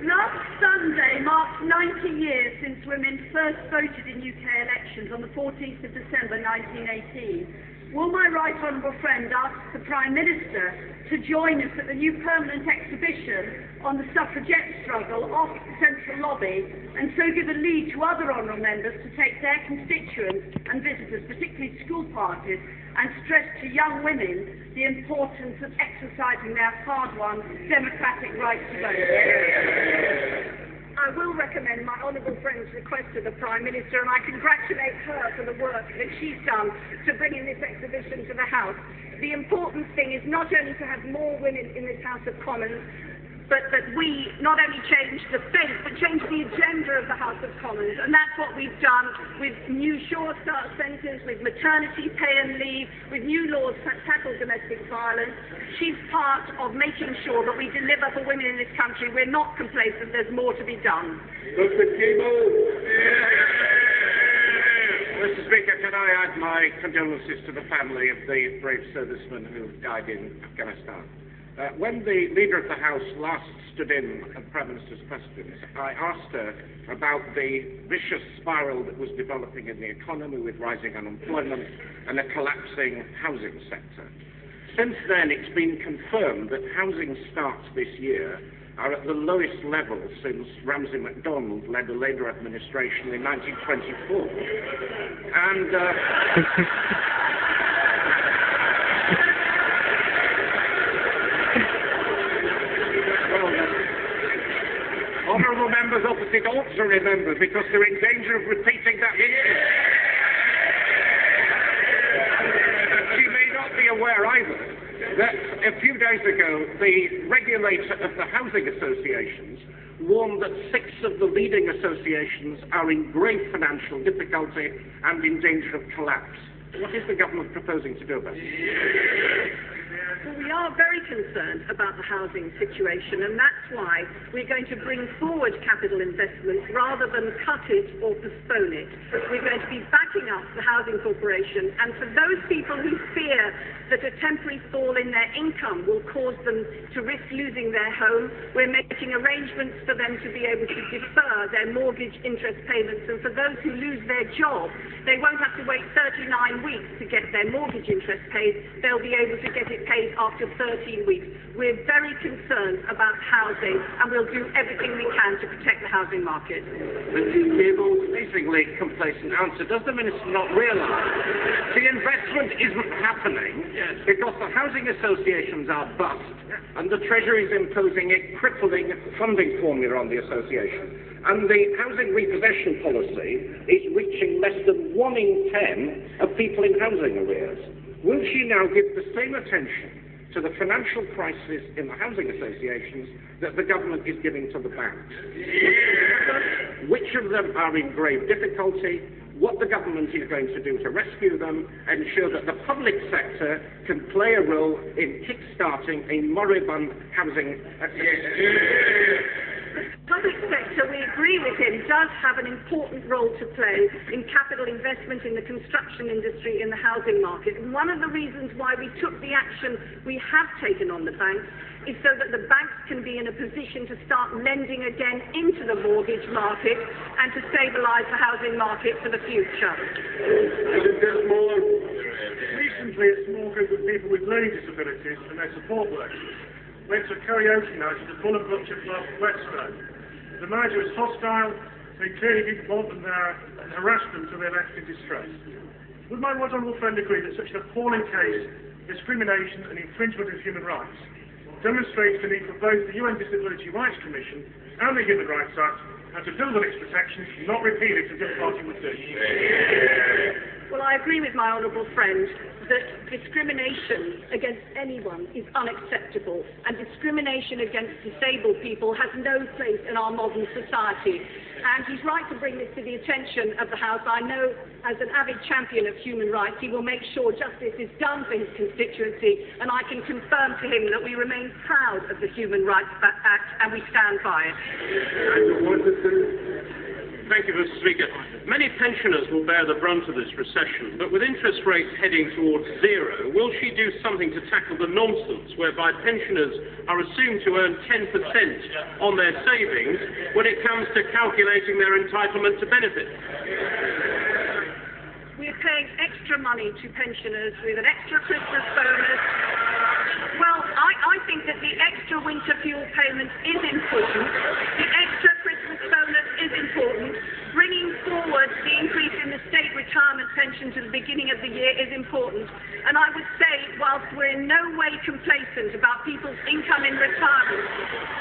Last Sunday marked 90 years since women first voted in UK elections on the 14th of December 1918. Will my right honourable friend ask the Prime Minister to join us at the new permanent exhibition on the suffragette struggle off the Central Lobby, and so give a lead to other honourable members to take their constituents and visitors, particularly school parties, and stress to young women the importance of exercising their hard-won democratic right to vote. I will recommend my honourable friend's request to the Prime Minister, and I congratulate her for the work that she's done to bring in this exhibition to the House. The important thing is not only to have more women in this House of Commons, but that we not only change the face, but change the agenda of the House of Commons. And that's what we've done with new Sure Start centres, with maternity pay and leave, with new laws that tackle domestic violence. She's part of making sure that we deliver for women in this country. We're not complacent. There's more to be done. Mr. Speaker, can I add my condolences to the family of the brave servicemen who died in Afghanistan? When the Leader of the House last stood in at the Prime Minister's questions, I asked her about the vicious spiral that was developing in the economy with rising unemployment and a collapsing housing sector. Since then, it's been confirmed that housing starts this year are at the lowest level since Ramsay MacDonald led the Labour administration in 1924. And honourable members opposite also remember, because they're in danger of repeating that history. She may not be aware either that a few days ago the regulator of the housing associations warned that 6 of the leading associations are in great financial difficulty and in danger of collapse. What is the government proposing to do about it? Well, we are very concerned about the housing situation, and that's why we're going to bring forward capital investments rather than cut it or postpone it. We're going to be backing up the Housing Corporation, and for those people who fear that a temporary fall in their income will cause them to risk losing their home, we're making arrangements for them to be able to defer their mortgage interest payments, and for those who lose their job, they won't have to wait 39 weeks to get their mortgage interest paid. They'll be able to get it paid after 13 weeks. We're very concerned about housing, and we'll do everything we can to protect the housing market. Amazingly complacent answer. Does the Minister not realise the investment isn't happening because the housing associations are bust and the Treasury is imposing a crippling funding formula on the association? And the housing repossession policy is reaching less than 1 in 10 of people in housing arrears. Will she now give the same attention to the financial crisis in the housing associations that the government is giving to the banks? Which of them are in grave difficulty? What the government is going to do to rescue them and ensure that the public sector can play a role in kick-starting a moribund housing The public sector, we agree with him, does have an important role to play in capital investment in the construction industry, in the housing market. And one of the reasons why we took the action we have taken on the banks is so that the banks can be in a position to start lending again into the mortgage market and to stabilise the housing market for the future. Recently, a small group of people with learning disabilities and their support workers went to a karaoke night at the Bull and Butcher Club, Whetstone. The manager was hostile, so he clearly didn't want them there and harassed them till they left in distress. Would my right honourable friend agree that such an appalling case of discrimination and infringement of human rights demonstrates the need for both the UN Disability Rights Commission and the Human Rights Act, and to build on its protections, not repeal it as this party would do? Well, I agree with my honourable friend that discrimination against anyone is unacceptable, and discrimination against disabled people has no place in our modern society. And he's right to bring this to the attention of the House. I know, as an avid champion of human rights, he will make sure justice is done for his constituency, and I can confirm to him that we remain proud of the Human Rights Act and we stand by it. Thank you, Mr. Speaker. Many pensioners will bear the brunt of this recession, but with interest rates heading towards zero, will she do something to tackle the nonsense whereby pensioners are assumed to earn 10% on their savings when it comes to calculating their entitlement to benefits? We're paying extra money to pensioners with an extra Christmas bonus. Well, I think that the extra winter fuel payment is important. The extra Christmas bonus is important. Bringing forward the increase in the state retirement pension to the beginning of the year is important. And I would say, whilst we're in no way complacent about people's income in retirement,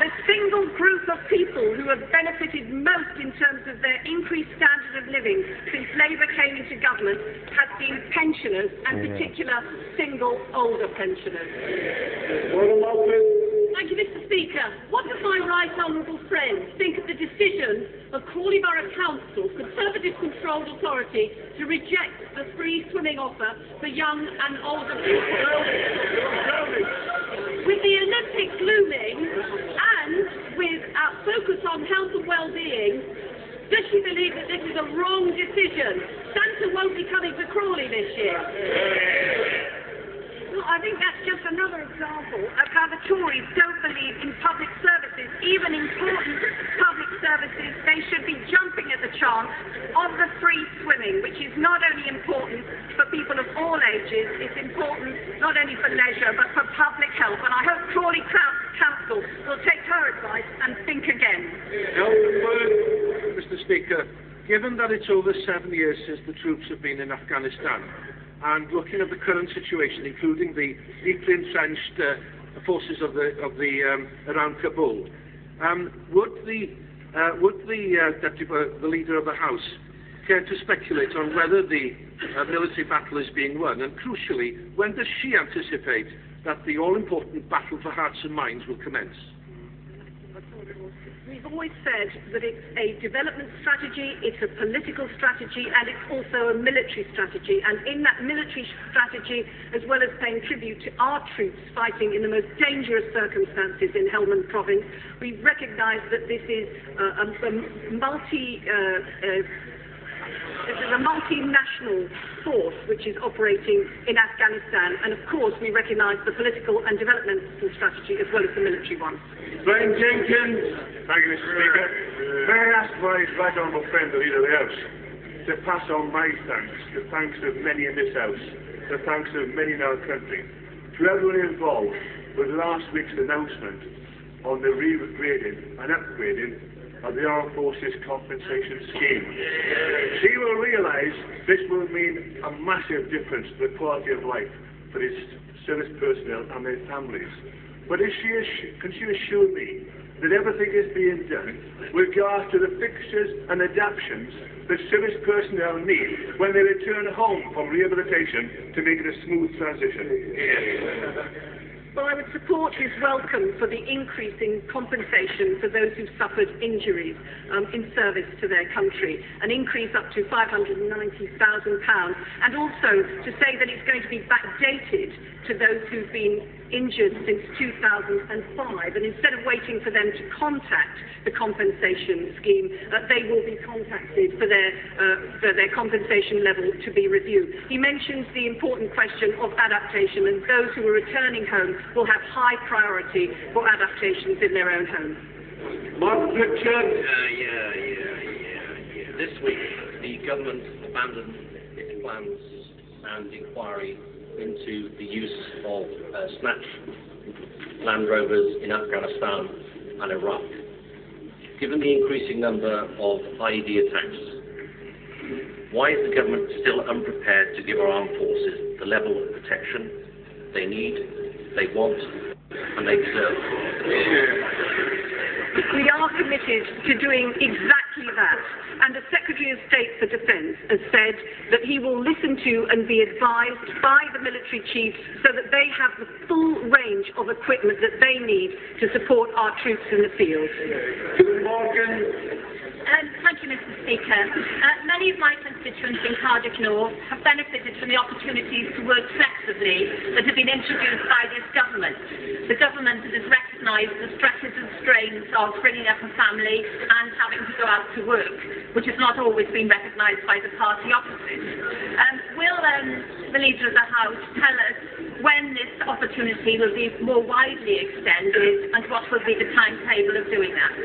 the single group of people who have benefited most in terms of their increased standard of living since Labour came into government has been pensioners, and particular single older pensioners. Thank you, Mr. Speaker. What does my right honourable friend think of the decision of Crawley Borough Council, Conservative-controlled authority, to reject the free swimming offer for young and older people? With the Olympics looming, and with our focus on health and well-being, does she believe that this is a wrong decision? Santa won't be coming to Crawley this year. Well, I think that's just another example of how the Tories don't believe in public services, even important public services. They should be jumping at the chance of the free swimming, which is not only important for people of all ages, it's important not only for leisure, but for public health. And I hope Crawley Council will take her advice and think again. Mr. Speaker, given that it's over 7 years since the troops have been in Afghanistan, and looking at the current situation, including the deeply entrenched forces of the around Kabul, would the leader of the House care to speculate on whether the military battle is being won, and crucially, when does she anticipate that the all-important battle for hearts and minds will commence? We've always said that it's a development strategy, it's a political strategy, and it's also a military strategy. And in that military strategy, as well as paying tribute to our troops fighting in the most dangerous circumstances in Helmand province, we recognise that this is a multinational force which is operating in Afghanistan, and of course we recognise the political and developmental strategy as well as the military one. Brian Jenkins. Thank you, Mr. Speaker. May I ask my right honourable friend, the Leader of the House, to pass on my thanks, the thanks of many in this House, the thanks of many in our country, to everyone involved with last week's announcement on the re-grading and upgrading of the Armed Forces Compensation Scheme. She will realise this will mean a massive difference to the quality of life for its service personnel and their families. But can she assure me that everything is being done with regard to the fixtures and adaptations that service personnel need when they return home from rehabilitation to make it a smooth transition? Well, I would support his welcome for the increase in compensation for those who've suffered injuries in service to their country, an increase up to £590,000, and also to say that it's going to be backdated to those who've been injured since 2005, and instead of waiting for them to contact the compensation scheme, they will be contacted for their compensation level to be reviewed. He mentions the important question of adaptation, and those who are returning home will have high priority for adaptations in their own homes. Mark Pritchard. This week, the government abandoned its plans and inquiry into the use of snatch Land Rovers in Afghanistan and Iraq. Given the increasing number of IED attacks, why is the government still unprepared to give our armed forces the level of protection they need, they want, and they deserve? We are committed to doing exactly that, and the Secretary of State for Defence has said that he will listen to and be advised by the military chiefs so that they have the full range of equipment that they need to support our troops in the field. Thank you, Mr. Speaker. Many of my constituents in Cardiff North have benefited from the opportunities to work flexibly that have been introduced by this government. The government that has recognised the stresses and strains of bringing up a family and having to go out to work, which has not always been recognised by the party opposite. Will the Leader of the House tell us when this opportunity will be more widely extended and what will be the timetable of doing that?